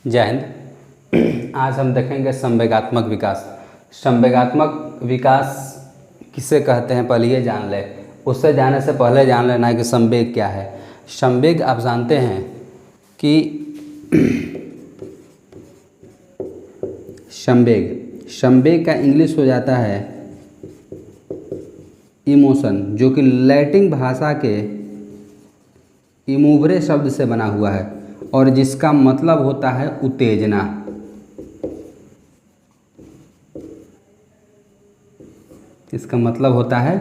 जय हिंद। आज हम देखेंगे संवेगात्मक विकास। संवेगात्मक विकास किसे कहते हैं पहले ये जान ले। उससे जाने से पहले जान लेना है कि संवेग क्या है। संवेग आप जानते हैं कि संवेग का इंग्लिश हो जाता है इमोशन, जो कि लैटिन भाषा के इमूवरे शब्द से बना हुआ है और जिसका मतलब होता है उत्तेजना। इसका मतलब होता है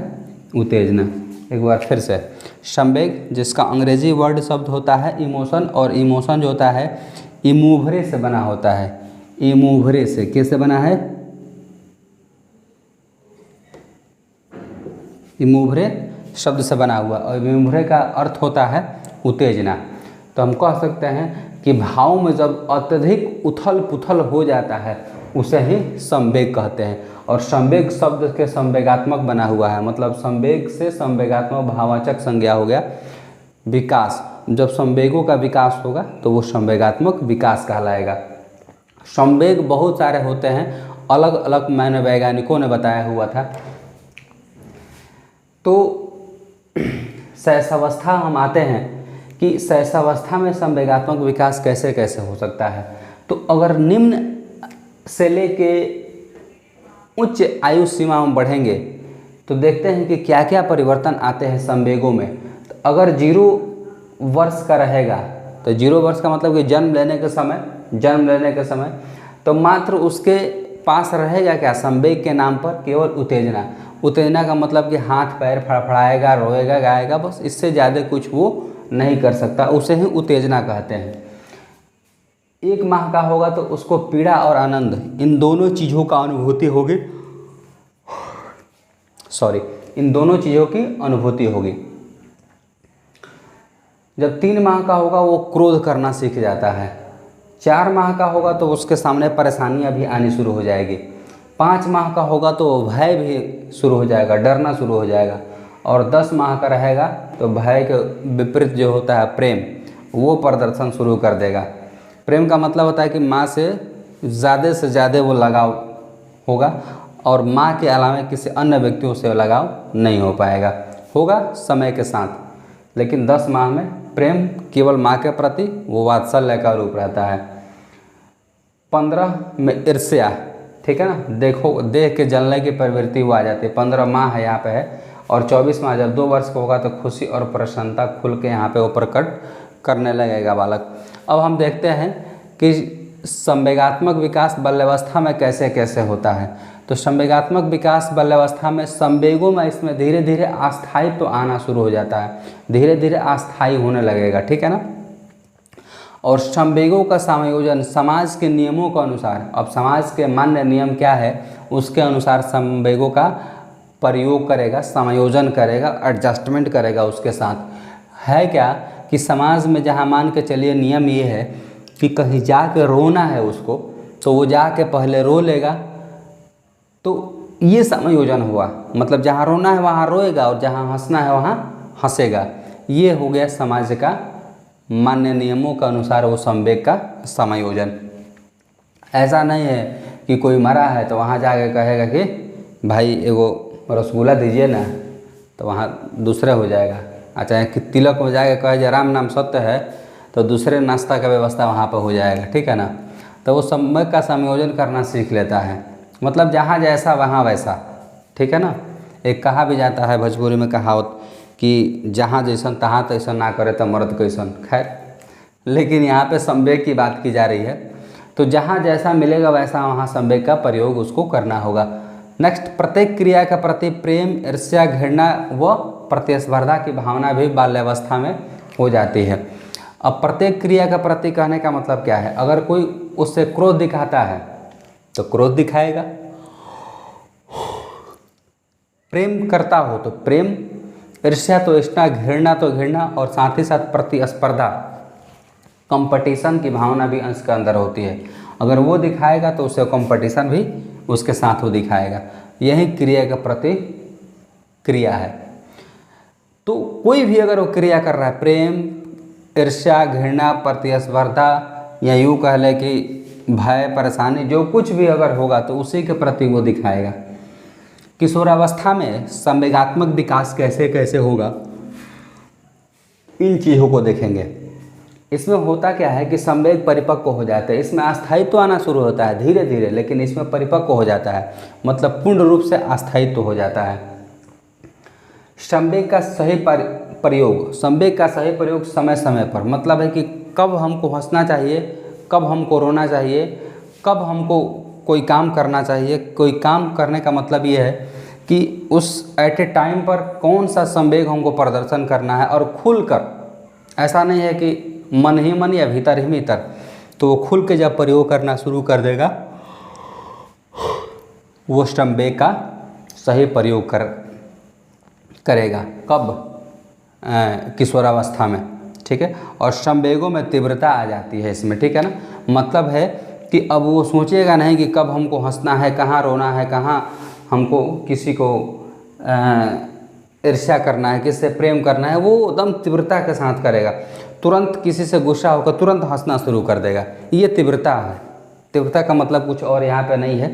उत्तेजना। एक बार फिर से, संवेग जिसका अंग्रेजी वर्ड शब्द होता है इमोशन, और इमोशन जो होता है इमूवरे से बना होता है। इमूवरे से कैसे बना है? इमूवरे शब्द से बना हुआ, और इमूवरे का अर्थ होता है उत्तेजना। तो हम कह सकते हैं कि भाव में जब अत्यधिक उथल पुथल हो जाता है उसे ही संवेग कहते हैं। और संवेग शब्द के संवेगात्मक बना हुआ है, मतलब संवेग से संवेगात्मक भाववाचक संज्ञा हो गया विकास। जब संवेगों का विकास होगा तो वो संवेगात्मक विकास कहलाएगा। संवेग बहुत सारे होते हैं, अलग अलग मैंने वैज्ञानिकों ने बताया हुआ था। तो शैशवावस्था हम आते हैं कि शैशवावस्था में संवेगात्मक विकास कैसे कैसे हो सकता है। तो अगर निम्न से लेके उच्च आयु सीमा में बढ़ेंगे तो देखते हैं कि क्या क्या परिवर्तन आते हैं संवेगों में। तो अगर 0 वर्ष का रहेगा तो 0 वर्ष का मतलब कि जन्म लेने के समय तो मात्र उसके पास रहेगा क्या? संवेग के नाम पर केवल उत्तेजना। उत्तेजना का मतलब कि हाथ पैर फड़फड़ाएगा, रोएगा, गाएगा, बस इससे ज़्यादा कुछ वो नहीं कर सकता, उसे ही उत्तेजना कहते हैं। 1 माह का होगा तो उसको पीड़ा और आनंद, इन दोनों चीज़ों का अनुभूति होगी। इन दोनों चीज़ों की अनुभूति होगी। जब 3 माह का होगा वो क्रोध करना सीख जाता है। 4 माह का होगा तो उसके सामने परेशानियां भी आनी शुरू हो जाएगी। 5 माह का होगा तो भय भी शुरू हो जाएगा, डरना शुरू हो जाएगा। और 10 माह का रहेगा तो भय के विपरीत जो होता है प्रेम, वो प्रदर्शन शुरू कर देगा। प्रेम का मतलब होता है कि माँ से ज़्यादा वो लगाव होगा और माँ के अलावा किसी अन्य व्यक्तियों से लगाव नहीं हो पाएगा, होगा समय के साथ। लेकिन 10 माह में प्रेम केवल माँ के प्रति वो वात्सल्य का रूप रहता है। 15 में ईर्ष्या, ठीक है ना, देख के जलने की प्रवृत्ति वो आ जाती है। 15 माह है यहाँ पे है। और 24 माह जब 2 वर्ष का होगा तो खुशी और प्रसन्नता खुल के यहाँ पे वो प्रकट करने लगेगा बालक। अब हम देखते हैं कि संवेगात्मक विकास बाल्यावस्था में कैसे कैसे होता है। तो संवेगात्मक विकास बाल्यावस्था में संवेगों में इसमें धीरे धीरे अस्थायित्व आना शुरू हो जाता है, धीरे धीरे अस्थायी होने लगेगा, ठीक है ना। और संवेगों का समायोजन समाज के नियमों के अनुसार, अब समाज के मान्य नियम क्या है उसके अनुसार संवेगों का प्रयोग करेगा, समायोजन करेगा, एडजस्टमेंट करेगा उसके साथ। है क्या कि समाज में जहाँ मान के चलिए नियम ये है कि कहीं जाके रोना है उसको तो वो जाके पहले रो लेगा, तो ये समायोजन हुआ। मतलब जहाँ रोना है वहाँ रोएगा और जहाँ हंसना है वहाँ हंसेगा। ये हो गया समाज का मान्य नियमों के अनुसार वो संवेग का समायोजन। ऐसा नहीं है कि कोई मरा है तो वहाँ जाके कहेगा कि भाई एगो रसगुल्ला दीजिए ना, तो वहाँ दूसरे हो जाएगा। अच्छा, कि तिलक में जाके कहे जे राम नाम सत्य है तो दूसरे नाश्ता का व्यवस्था वहाँ पर हो जाएगा, ठीक है ना। तो वो संवेग का समायोजन करना सीख लेता है, मतलब जहाँ जैसा वहाँ वैसा, ठीक है ना। एक कहा भी जाता है भोजपुरी में कहावत कि जहाँ जैसन तहाँ तैसन ना करे तो मर्द कैसन। खैर, लेकिन यहाँ पे संवेग की बात की जा रही है, तो जहाँ जैसा मिलेगा वैसा वहाँ संवेग का प्रयोग उसको करना होगा। नेक्स्ट, प्रत्येक क्रिया के प्रति प्रेम, ईर्ष्या, घृणा व प्रतिस्पर्धा की भावना भी बाल्यावस्था में हो जाती है। अब प्रत्येक क्रिया के प्रति कहने का मतलब क्या है? अगर कोई उससे क्रोध दिखाता है तो क्रोध दिखाएगा, प्रेम करता हो तो प्रेम, ईर्ष्या तो ईर्ष्या, घृणा तो घृणा, और साथ ही साथ प्रतिस्पर्धा, कंपटीशन की भावना भी अंश के अंदर होती है। अगर वो दिखाएगा तो उसे कंपटीशन भी उसके साथ वो दिखाएगा। यही क्रिया के प्रति क्रिया है। तो कोई भी अगर वो क्रिया कर रहा है, प्रेम, ईर्ष्या, घृणा, प्रतिस्पर्धा, या यूँ कह लें कि भय, परेशानी, जो कुछ भी अगर होगा तो उसी के प्रति वो दिखाएगा। किशोरावस्था में संवेगात्मक विकास कैसे कैसे होगा, इन चीज़ों को देखेंगे। इसमें होता क्या है कि संवेग परिपक्व हो जाते हैं, इसमें अस्थायित्व आना शुरू होता है धीरे धीरे, लेकिन इसमें परिपक्व हो जाता है, मतलब पूर्ण रूप से अस्थायित्व हो जाता है। संवेग का सही प्रयोग, संवेग का सही प्रयोग समय समय पर, मतलब है कि कब हमको हंसना चाहिए, कब हमको रोना चाहिए, कब हमको कोई काम करना चाहिए। कोई काम करने का मतलब ये है कि उस एट ए टाइम पर कौन सा संवेग हमको प्रदर्शन करना है, और खुलकर, ऐसा नहीं है कि मन ही मन या भीतर ही भीतर, तो वो खुल के जब प्रयोग करना शुरू कर देगा वो संवेग का सही प्रयोग करेगा। कब? किशोरावस्था में, ठीक है। और संवेगों में तीव्रता आ जाती है इसमें, ठीक है ना। मतलब है कि अब वो सोचेगा नहीं कि कब हमको हंसना है, कहाँ रोना है, कहाँ हमको किसी को ईर्ष्या करना है, किससे प्रेम करना है, वो एकदम तीव्रता के साथ करेगा। तुरंत किसी से गुस्सा होकर तुरंत हंसना शुरू कर देगा, ये तीव्रता है। तीव्रता का मतलब कुछ और यहाँ पे नहीं है,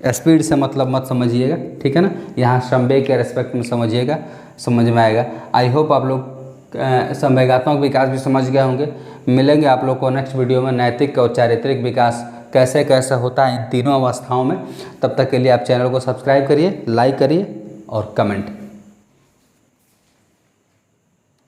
स्पीड से मतलब मत समझिएगा, ठीक है ना। यहाँ संवेग के रेस्पेक्ट में समझिएगा, समझ में आएगा। आई होप आप लोग संवेगात्मक विकास भी समझ गए होंगे। मिलेंगे आप लोग को नेक्स्ट वीडियो में, नैतिक और चारित्रिक विकास कैसे कैसे होता है इन तीनों अवस्थाओं में। तब तक के लिए आप चैनल को सब्सक्राइब करिए, लाइक करिए और कमेंट